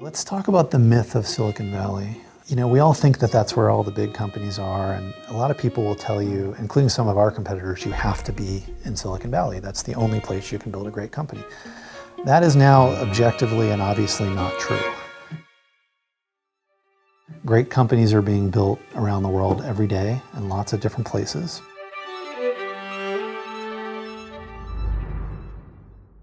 Let's talk about the myth of Silicon Valley. You know, we all think that that's where all the big companies are, and a lot of people will tell you, including some of our competitors, you have to be in Silicon Valley. That's the only place you can build a great company. That is now objectively and obviously not true. Great companies are being built around the world every day in lots of different places.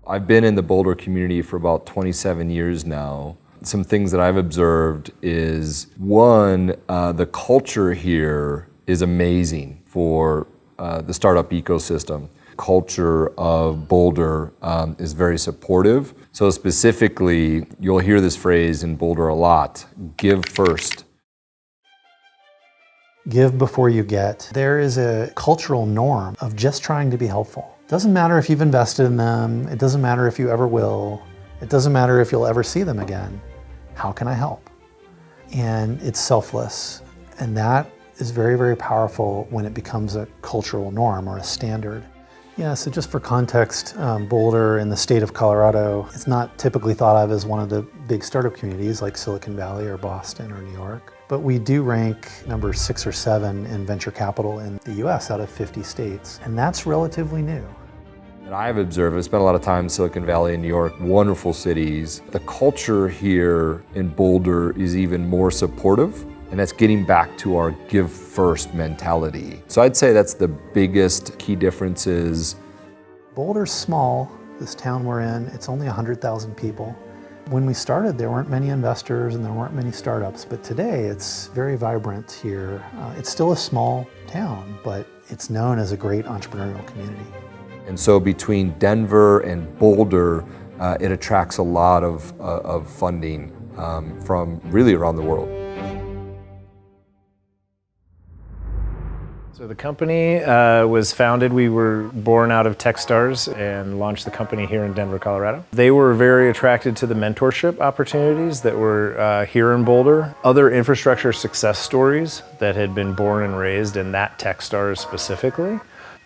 I've been in the Boulder community for about 27 years now. Some things that I've observed is, one, the culture here is amazing for the startup ecosystem. Culture of Boulder is very supportive. So specifically, you'll hear this phrase in Boulder a lot: give first. Give before you get. There is a cultural norm of just trying to be helpful. Doesn't matter if you've invested in them. It doesn't matter if you ever will. It doesn't matter if you'll ever see them again. How can I help? And it's selfless. And that is very, very powerful when it becomes a cultural norm or a standard. Yeah, so just for context, Boulder in the state of Colorado, it's not typically thought of as one of the big startup communities like Silicon Valley or Boston or New York. But we do rank number 6 or 7 in venture capital in the US out of 50 states. And that's relatively new. That I've observed, I've spent a lot of time in Silicon Valley and New York, wonderful cities. The culture here in Boulder is even more supportive, and that's getting back to our give first mentality. So I'd say that's the biggest key differences. Boulder's small, this town we're in, it's only 100,000 people. When we started, there weren't many investors and there weren't many startups, but today it's very vibrant here. It's still a small town, but it's known as a great entrepreneurial community. And so between Denver and Boulder, it attracts a lot of funding from really around the world. So the company was founded, we were born out of Techstars and launched the company here in Denver, Colorado. They were very attracted to the mentorship opportunities that were here in Boulder. Other infrastructure success stories that had been born and raised in that Techstars specifically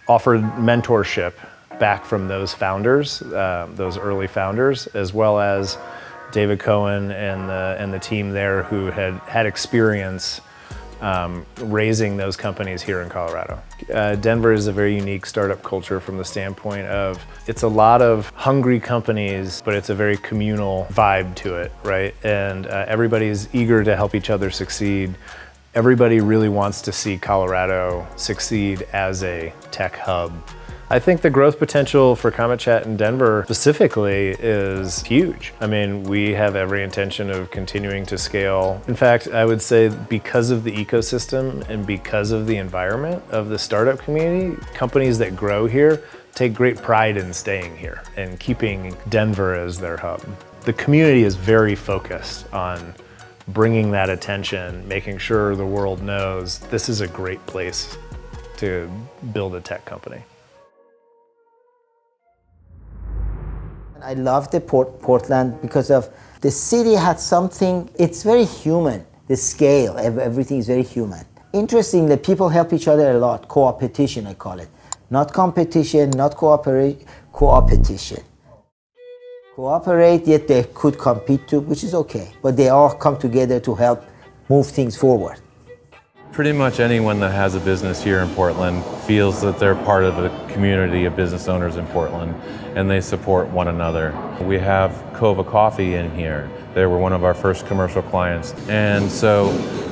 offered mentorship back from those founders, those early founders, as well as David Cohen and the team there who had experience raising those companies here in Colorado. Denver is a very unique startup culture from the standpoint of it's a lot of hungry companies, but it's a very communal vibe to it, right? And everybody's eager to help each other succeed. Everybody really wants to see Colorado succeed as a tech hub. I think the growth potential for Comet Chat in Denver specifically is huge. I mean, we have every intention of continuing to scale. In fact, I would say because of the ecosystem and because of the environment of the startup community, companies that grow here take great pride in staying here and keeping Denver as their hub. The community is very focused on bringing that attention, making sure the world knows this is a great place to build a tech company. I love the Portland because of the city had something, it's very human, the scale, everything is very human. Interestingly, people help each other a lot, co-opetition I call it. Not competition, not co-opetition. Cooperate, yet they could compete too, which is okay, but they all come together to help move things forward. Pretty much anyone that has a business here in Portland feels that they're part of a community of business owners in Portland, and they support one another. We have Kova Coffee in here. They were one of our first commercial clients, and so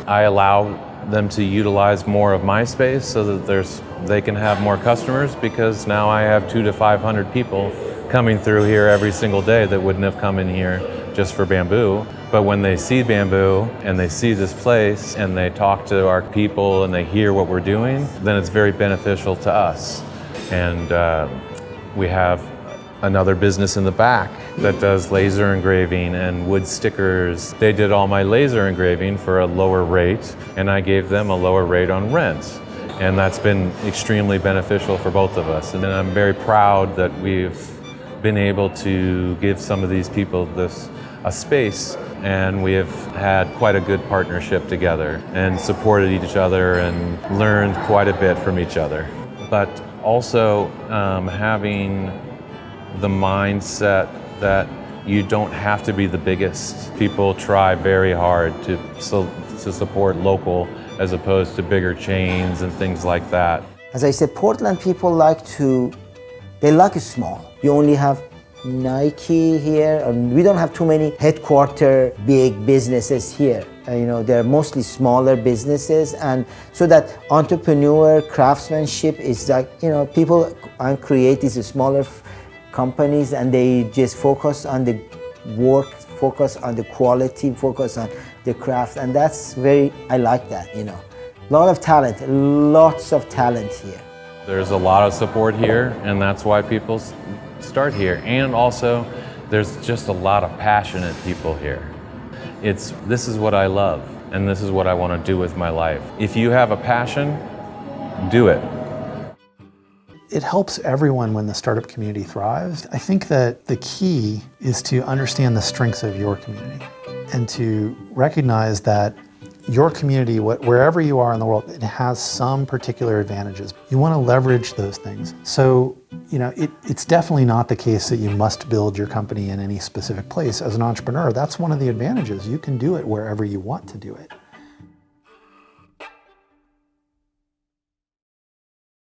I allow them to utilize more of my space so that they can have more customers, because now I have 200 to 500 people coming through here every single day that wouldn't have come in here just for bamboo. But when they see bamboo and they see this place and they talk to our people and they hear what we're doing, then it's very beneficial to us. And we have another business in the back that does laser engraving and wood stickers. They did all my laser engraving for a lower rate, and I gave them a lower rate on rent. And that's been extremely beneficial for both of us. And I'm very proud that we've been able to give some of these people a space, and we have had quite a good partnership together and supported each other and learned quite a bit from each other. But also having the mindset that You don't have to be the biggest. People try very hard to support local as opposed to bigger chains and things like that. As I said, Portland people like it small. You only have Nike here, and we don't have too many headquarter big businesses here. They're mostly smaller businesses, and so that entrepreneur craftsmanship is like, people create these smaller companies, and they just focus on the work, focus on the quality, focus on the craft, and I like that, A lot of talent, lots of talent here. There's a lot of support here, and that's why people start here. And also, there's just a lot of passionate people here. This is what I love, and this is what I want to do with my life. If you have a passion, do it. It helps everyone when the startup community thrives. I think that the key is to understand the strengths of your community and to recognize that your community, wherever you are in the world, it has some particular advantages. You want to leverage those things. So, it's definitely not the case that you must build your company in any specific place. As an entrepreneur, that's one of the advantages. You can do it wherever you want to do it.